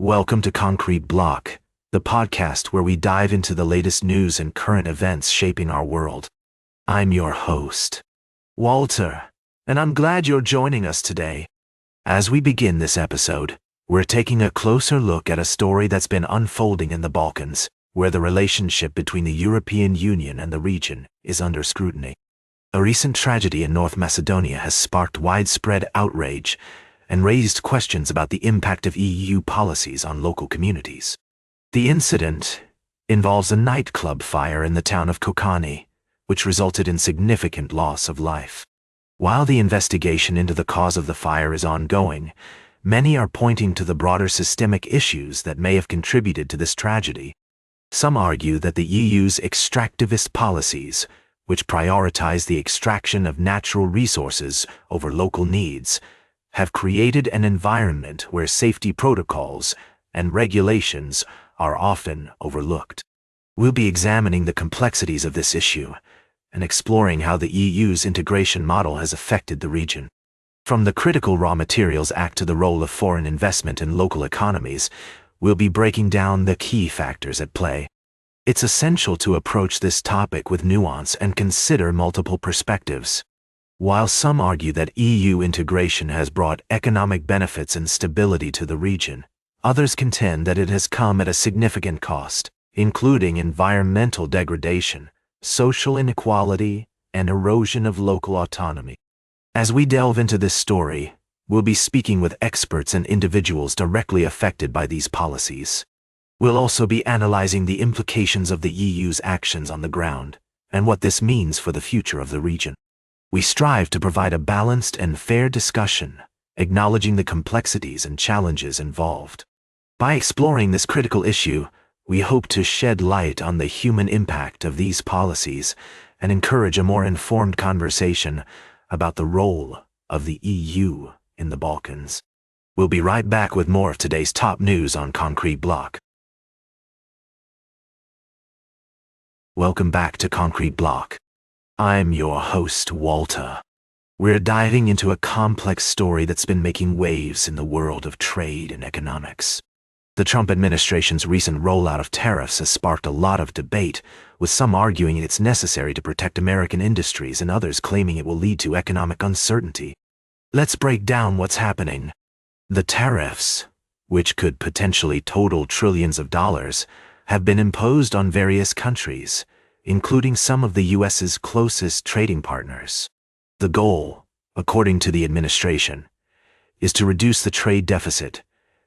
Welcome to Concrete Block, the podcast where we dive into the latest news and current events shaping our world. I'm your host, Walter, and I'm glad you're joining us today. As we begin this episode, we're taking a closer look at a story that's been unfolding in the Balkans, where the relationship between the European Union and the region is under scrutiny. A recent tragedy in North Macedonia has sparked widespread outrage and raised questions about the impact of EU policies on local communities. The incident involves a nightclub fire in the town of Kokani, which resulted in significant loss of life. While the investigation into the cause of the fire is ongoing, many are pointing to the broader systemic issues that may have contributed to this tragedy. Some argue that the EU's extractivist policies, which prioritize the extraction of natural resources over local needs, have created an environment where safety protocols and regulations are often overlooked. We'll be examining the complexities of this issue and exploring how the EU's integration model has affected the region. From the Critical Raw Materials Act to the role of foreign investment in local economies, we'll be breaking down the key factors at play. It's essential to approach this topic with nuance and consider multiple perspectives. While some argue that EU integration has brought economic benefits and stability to the region, others contend that it has come at a significant cost, including environmental degradation, social inequality, and erosion of local autonomy. As we delve into this story, we'll be speaking with experts and individuals directly affected by these policies. We'll also be analyzing the implications of the EU's actions on the ground and what this means for the future of the region. We strive to provide a balanced and fair discussion, acknowledging the complexities and challenges involved. By exploring this critical issue, we hope to shed light on the human impact of these policies and encourage a more informed conversation about the role of the EU in the Balkans. We'll be right back with more of today's top news on Concrete Block. Welcome back to Concrete Block. I'm your host, Walter. We're diving into a complex story that's been making waves in the world of trade and economics. The Trump administration's recent rollout of tariffs has sparked a lot of debate, with some arguing it's necessary to protect American industries and others claiming it will lead to economic uncertainty. Let's break down what's happening. The tariffs, which could potentially total trillions of dollars, have been imposed on various countries, including some of the U.S.'s closest trading partners. The goal, according to the administration, is to reduce the trade deficit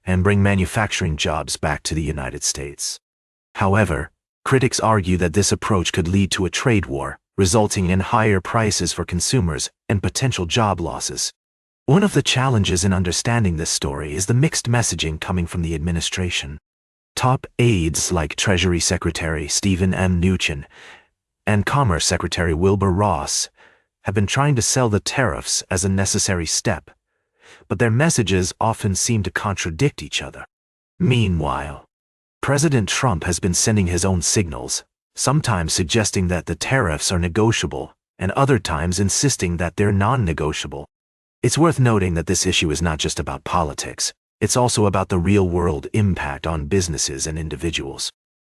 and bring manufacturing jobs back to the United States. However, critics argue that this approach could lead to a trade war, resulting in higher prices for consumers and potential job losses. One of the challenges in understanding this story is the mixed messaging coming from the administration. Top aides like Treasury Secretary Stephen M. Mnuchin and Commerce Secretary Wilbur Ross have been trying to sell the tariffs as a necessary step, but their messages often seem to contradict each other. Meanwhile, President Trump has been sending his own signals, sometimes suggesting that the tariffs are negotiable and other times insisting that they're non-negotiable. It's worth noting that this issue is not just about politics. It's also about the real-world impact on businesses and individuals.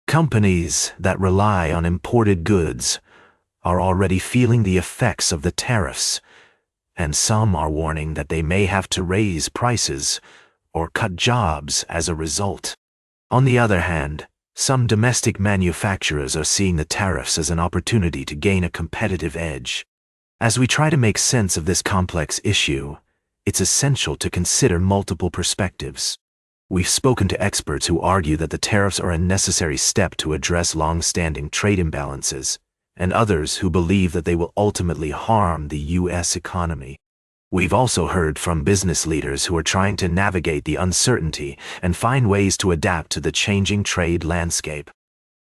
Companies that rely on imported goods are already feeling the effects of the tariffs, and some are warning that they may have to raise prices or cut jobs as a result. On the other hand, some domestic manufacturers are seeing the tariffs as an opportunity to gain a competitive edge. As we try to make sense of this complex issue, it's essential to consider multiple perspectives. We've spoken to experts who argue that the tariffs are a necessary step to address long-standing trade imbalances, and others who believe that they will ultimately harm the U.S. economy. We've also heard from business leaders who are trying to navigate the uncertainty and find ways to adapt to the changing trade landscape.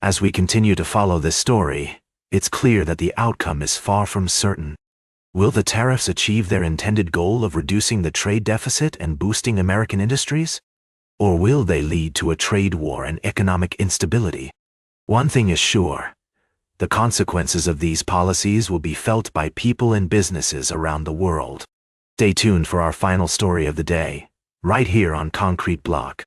As we continue to follow this story, it's clear that the outcome is far from certain. Will the tariffs achieve their intended goal of reducing the trade deficit and boosting American industries? Or will they lead to a trade war and economic instability? One thing is sure: the consequences of these policies will be felt by people and businesses around the world. Stay tuned for our final story of the day, right here on Concrete Block.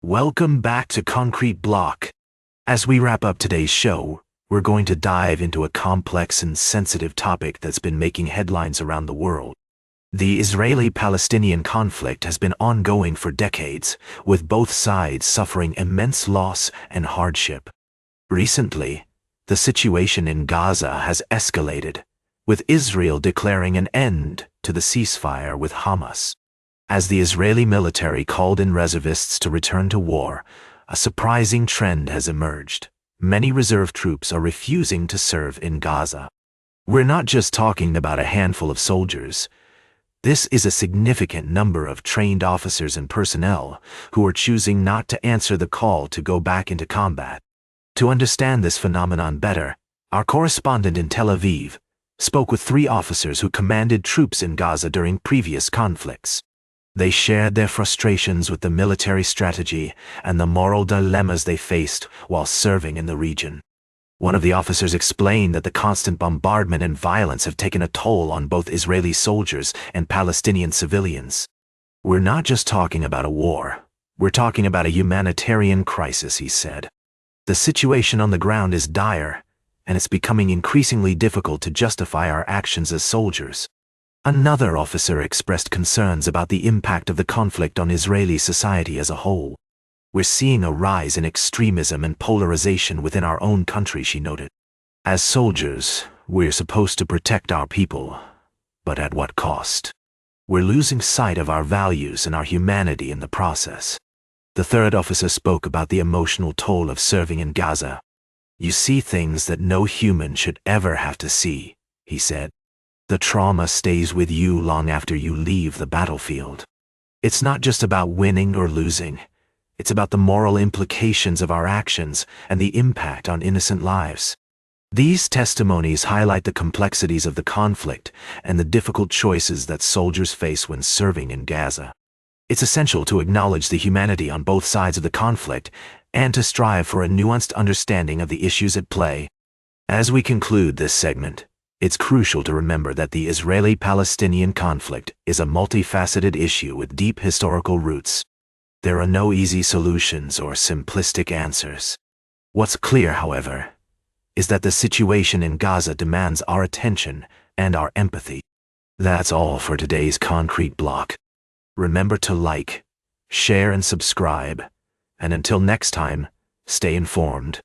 Welcome back to Concrete Block. As we wrap up today's show, we're going to dive into a complex and sensitive topic that's been making headlines around the world. The Israeli-Palestinian conflict has been ongoing for decades, with both sides suffering immense loss and hardship. Recently, the situation in Gaza has escalated, with Israel declaring an end to the ceasefire with Hamas. As the Israeli military called in reservists to return to war, a surprising trend has emerged. Many reserve troops are refusing to serve in Gaza. We're not just talking about a handful of soldiers. This is a significant number of trained officers and personnel who are choosing not to answer the call to go back into combat. To understand this phenomenon better, our correspondent in Tel Aviv spoke with 3 officers who commanded troops in Gaza during previous conflicts. They shared their frustrations with the military strategy and the moral dilemmas they faced while serving in the region. One of the officers explained that the constant bombardment and violence have taken a toll on both Israeli soldiers and Palestinian civilians. We're not just talking about a war. We're talking about a humanitarian crisis, he said. The situation on the ground is dire, and it's becoming increasingly difficult to justify our actions as soldiers. Another officer expressed concerns about the impact of the conflict on Israeli society as a whole. We're seeing a rise in extremism and polarization within our own country, she noted. As soldiers, we're supposed to protect our people, but at what cost? We're losing sight of our values and our humanity in the process. The third officer spoke about the emotional toll of serving in Gaza. You see things that no human should ever have to see, he said. The trauma stays with you long after you leave the battlefield. It's not just about winning or losing. It's about the moral implications of our actions and the impact on innocent lives. These testimonies highlight the complexities of the conflict and the difficult choices that soldiers face when serving in Gaza. It's essential to acknowledge the humanity on both sides of the conflict and to strive for a nuanced understanding of the issues at play. As we conclude this segment, it's crucial to remember that the Israeli-Palestinian conflict is a multifaceted issue with deep historical roots. There are no easy solutions or simplistic answers. What's clear, however, is that the situation in Gaza demands our attention and our empathy. That's all for today's Concrete Block. Remember to like, share, and subscribe. And until next time, stay informed.